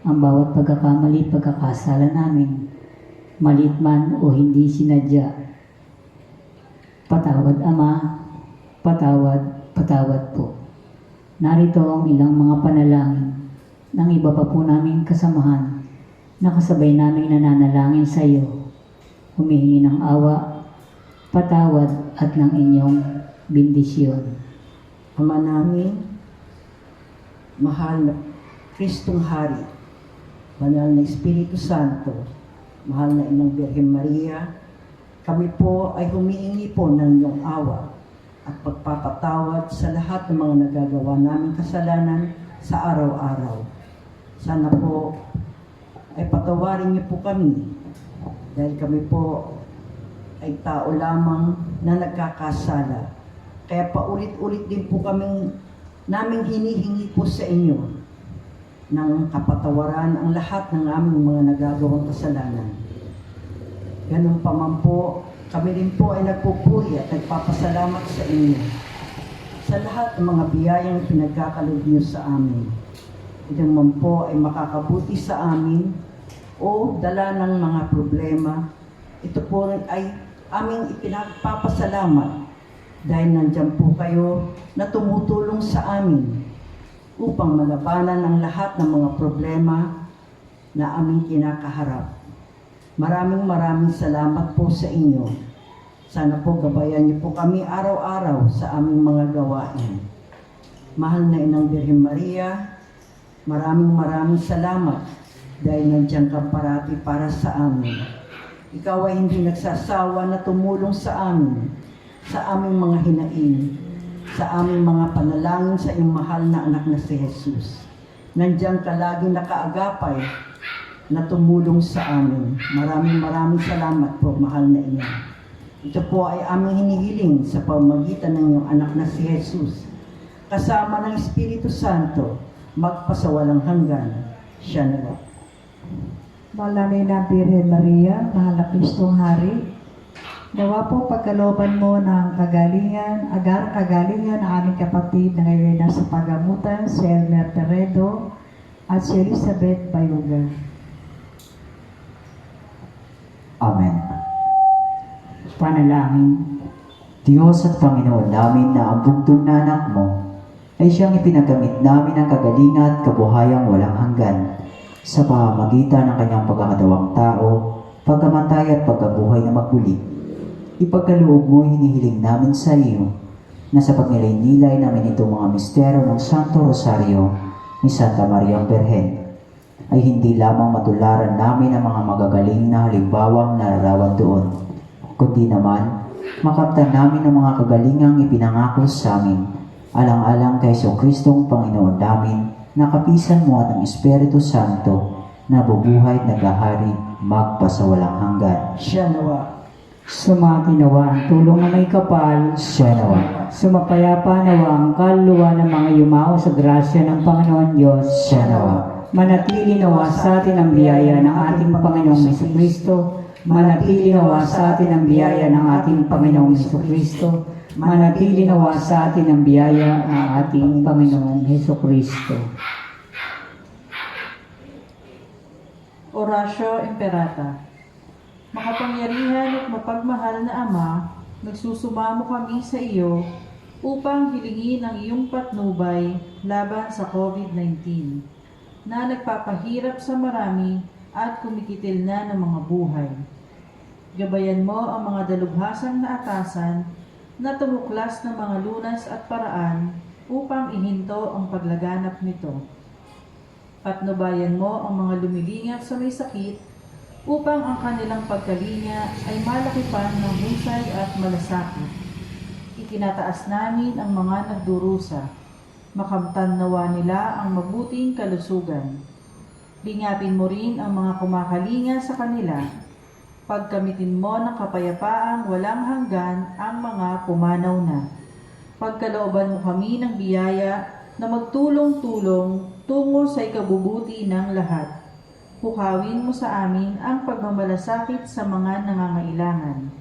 ang bawat pagkakamali, pagkakasala namin, maliit man o hindi sinadya. Patawad, Ama, patawad, patawad po. Narito ang ilang mga panalangin ng iba pa po naming kasamahan na kasabay naming nananalangin sa iyo. Humihingi ng awa, patawad at ng inyong bendisyon. Ama namin, mahal na Kristong Hari, banal na Espiritu Santo, mahal na Inang Birhen Maria, kami po ay humihingi po ng iyong awa at pagpapatawad sa lahat ng mga nagagawa naming kasalanan sa araw-araw. Sana po ay patawarin niyo po kami dahil kami po ay tao lamang na nagkakasala. Kaya paulit-ulit din po naming hinihingi po sa inyo ng kapatawaran ang lahat ng aming mga nagagawang kasalanan. Ganun pa man po, kami rin po ay nagpupuri at nagpapasalamat sa inyo sa lahat ng mga biyayang pinagkakaloob niyo sa amin. Ito man po ay makakabuti sa amin o dala ng mga problema. Ito po ay aming ipinagpapasalamat dahil nandyan po kayo na tumutulong sa amin upang malabanan ang lahat ng mga problema na aming kinakaharap. Maraming salamat po sa inyo. Sana po gabayan niyo po kami araw-araw sa aming mga gawain. Mahal na Inang Birhen Maria, maraming salamat dahil nandiyan ka parati para sa amin. Ikaw ay hindi nagsasawa na tumulong sa amin, sa aming mga hinaing, sa aming mga panalangin sa iyong mahal na anak na si Jesus. Nandiyan ka lagi nakaagapay na tumulong sa amin. Maraming salamat po, mahal na Ina. Ito po ay aming hinihiling sa pamamagitan ng iyong anak na si Jesus. Kasama ng Espiritu Santo, magpasawalang hanggan. Siya nawa. Mahal namin na Birhen Maria, mahal na Kristong Hari, nawa po pagkalooban mo ng kagalingan ng aming kapatid na ngayon nasa pagamutan, si Elmer Peredo at si Elizabeth Bayuga. Amen. Panalangin. Diyos at Panginoon namin na ang bugtong na anak mo ay siyang ipinagamit namin ang kagalingan at kabuhayang walang hanggan sa pamamagitan ng kanyang pagkakatawang tao, pagkamatay at pagkabuhay na magmuli. Ipagkaloob mo hinihiling namin sa iyo na sa pagnilay-nilay namin itong mga misteryo ng Santo Rosario ni Santa Maria Birhen ay hindi lamang matularan namin ang mga magagaling na halimbawang nararawan doon, kundi naman makamtan namin ang mga kagalingang ipinangako sa amin, alang-alang kay Kristong Panginoon namin, na kapisan mo at ang Espiritu Santo na bubuhay at naghahari magpasawalang hanggan. Siya nawa. Sumati nawa ang tulong na may kapal. Siya nawa. Sumapayapa nawa ang kaluluwa ng mga yumao sa grasya ng Panginoon Diyos. Siya nawa. Manatili nawa sa atin ang biyaya ng ating Panginoong Jesucristo. Manatili nawa sa atin ang biyaya ng ating Panginoong Jesucristo. Manatili nawa sa atin ang biyaya ng ating Panginoong Jesucristo. Oratio Imperata. Makapangyarihan at mapagmahal na Ama, nagsusumamo kami sa iyo upang hilingin ang iyong patnubay laban sa COVID-19. na nagpapahirap sa marami at kumikitil na ng mga buhay. Gabayan mo ang mga dalubhasang na atasan na tumuklas ng mga lunas at paraan upang ihinto ang paglaganap nito. Patnubayan mo ang mga lumilingap sa may sakit upang ang kanilang pagkalinga ay malaki pa ng husay at malasakit. Itinataas namin ang mga nagdurusa. Makamtan nawa nila ang mabuting kalusugan. Lingapin mo rin ang mga kumakalinga sa kanila. Pagkamitin mo ng kapayapaang walang hanggan ang mga pumanaw na. Pagkalooban mo kami ng biyaya na magtulong-tulong tungo sa ikabubuti ng lahat. Pukawin mo sa amin ang pagmamalasakit sa mga nangangailangan.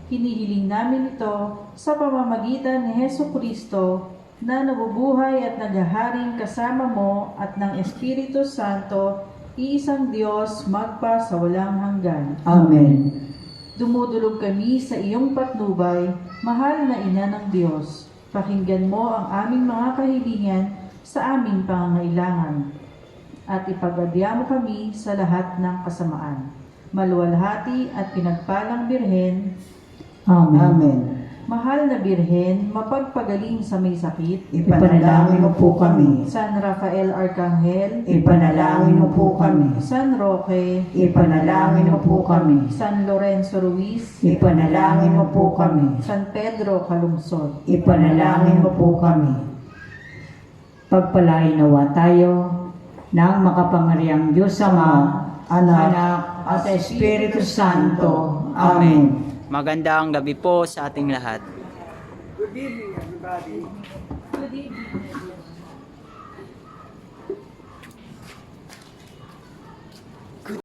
Hinihiling namin ito sa pamamagitan ni Hesukristo na nabubuhay at naghaharing kasama mo at ng Espiritu Santo, iisang Diyos magpa sa walang hanggan. Amen. Dumudulog kami sa iyong patnubay, mahal na Ina ng Diyos. Pakinggan mo ang aming mga kahilingan sa aming pangangailangan at ipagadya mo kami sa lahat ng kasamaan. Maluwalhati at pinagpalang Birhen, Amen. Amen. mahal na Birhen, mapagpagaling sa may sakit, Ipanalangin mo po kami. San Rafael Arcangel, Ipanalangin mo po kami. San Roque, Ipanalangin mo po kami. San Lorenzo Ruiz, Ipanalangin mo po kami. San Pedro Calungsod. Ipanalangin mo po kami. Pagpalain nawa tayo ng makapangyarihang Diyos Ama, Anak, at Espiritu Santo. Amen. Magandang gabi po sa ating lahat. Good evening.